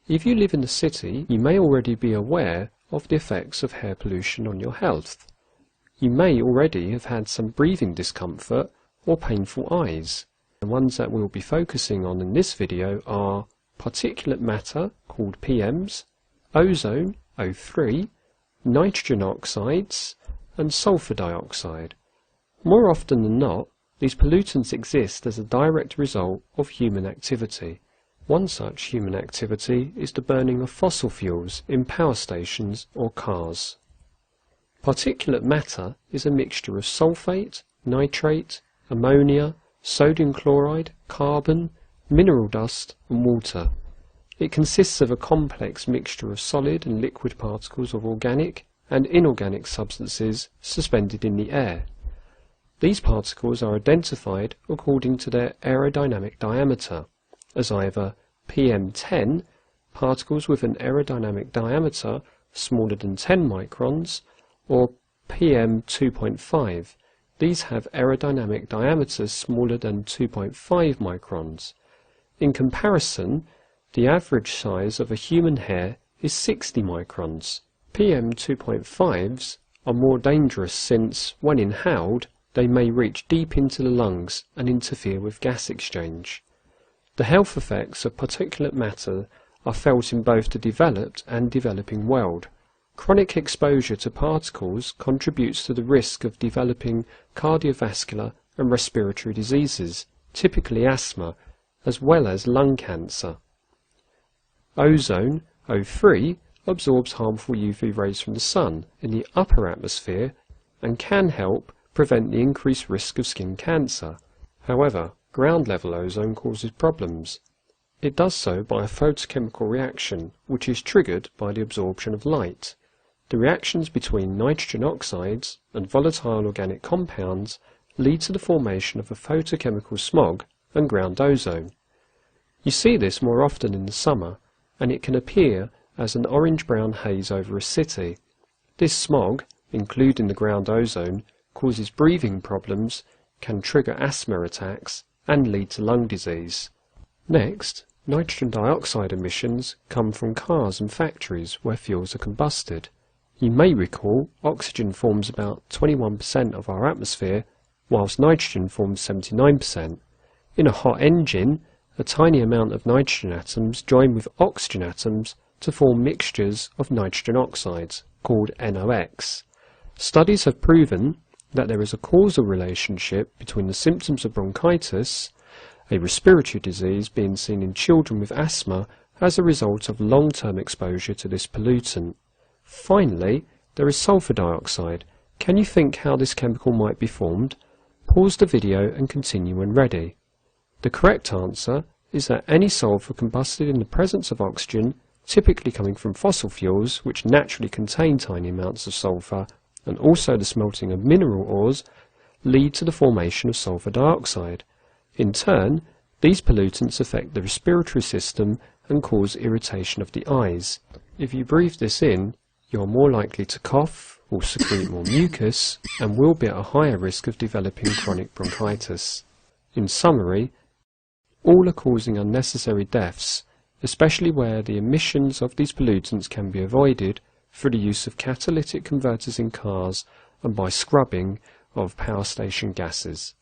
If you live in the city, you may already be aware of the effects of air pollution on your health. You may already have had some breathing discomfort or painful eyes. The ones that we'll be focusing on in this video are particulate matter, called PMs, ozone, O3, nitrogen oxides, and sulfur dioxide. More often than not, these pollutants exist as a direct result of human activity. One such human activity is the burning of fossil fuels in power stations or cars. Particulate matter is a mixture of sulfate, nitrate, ammonia, sodium chloride, carbon, mineral dust and water. It consists of a complex mixture of solid and liquid particles of organic and inorganic substances suspended in the air. These particles are identified according to their aerodynamic diameter as either PM10, particles with an aerodynamic diameter smaller than 10 microns, or PM2.5. These have aerodynamic diameters smaller than 2.5 microns. In comparison, the average size of a human hair is 60 microns. PM2.5s are more dangerous since, when inhaled, they may reach deep into the lungs and interfere with gas exchange. The health effects of particulate matter are felt in both the developed and developing world. Chronic exposure to particles contributes to the risk of developing cardiovascular and respiratory diseases, typically asthma, as well as lung cancer. Ozone, O3, absorbs harmful UV rays from the sun in the upper atmosphere and can help prevent the increased risk of skin cancer. However, ground-level ozone causes problems. It does so by a photochemical reaction, which is triggered by the absorption of light. The reactions between nitrogen oxides and volatile organic compounds lead to the formation of a photochemical smog and ground ozone. You see this more often in the summer, and it can appear as an orange-brown haze over a city. This smog, including the ground ozone, causes breathing problems, can trigger asthma attacks, and lead to lung disease. Next, nitrogen dioxide emissions come from cars and factories where fuels are combusted. You may recall oxygen forms about 21% of our atmosphere, whilst nitrogen forms 79%. In a hot engine, a tiny amount of nitrogen atoms join with oxygen atoms to form mixtures of nitrogen oxides, called NOx. Studies have proven that there is a causal relationship between the symptoms of bronchitis, a respiratory disease being seen in children with asthma as a result of long-term exposure to this pollutant. Finally, there is sulfur dioxide. Can you think how this chemical might be formed? Pause the video and continue when ready. The correct answer is that any sulfur combusted in the presence of oxygen, typically coming from fossil fuels which naturally contain tiny amounts of sulfur, and also the smelting of mineral ores, lead to the formation of sulfur dioxide. In turn, these pollutants affect the respiratory system and cause irritation of the eyes. If you breathe this in, you are more likely to cough, will secrete more mucus, and will be at a higher risk of developing chronic bronchitis. In summary, all are causing unnecessary deaths, especially where the emissions of these pollutants can be avoided through the use of catalytic converters in cars and by scrubbing of power station gases.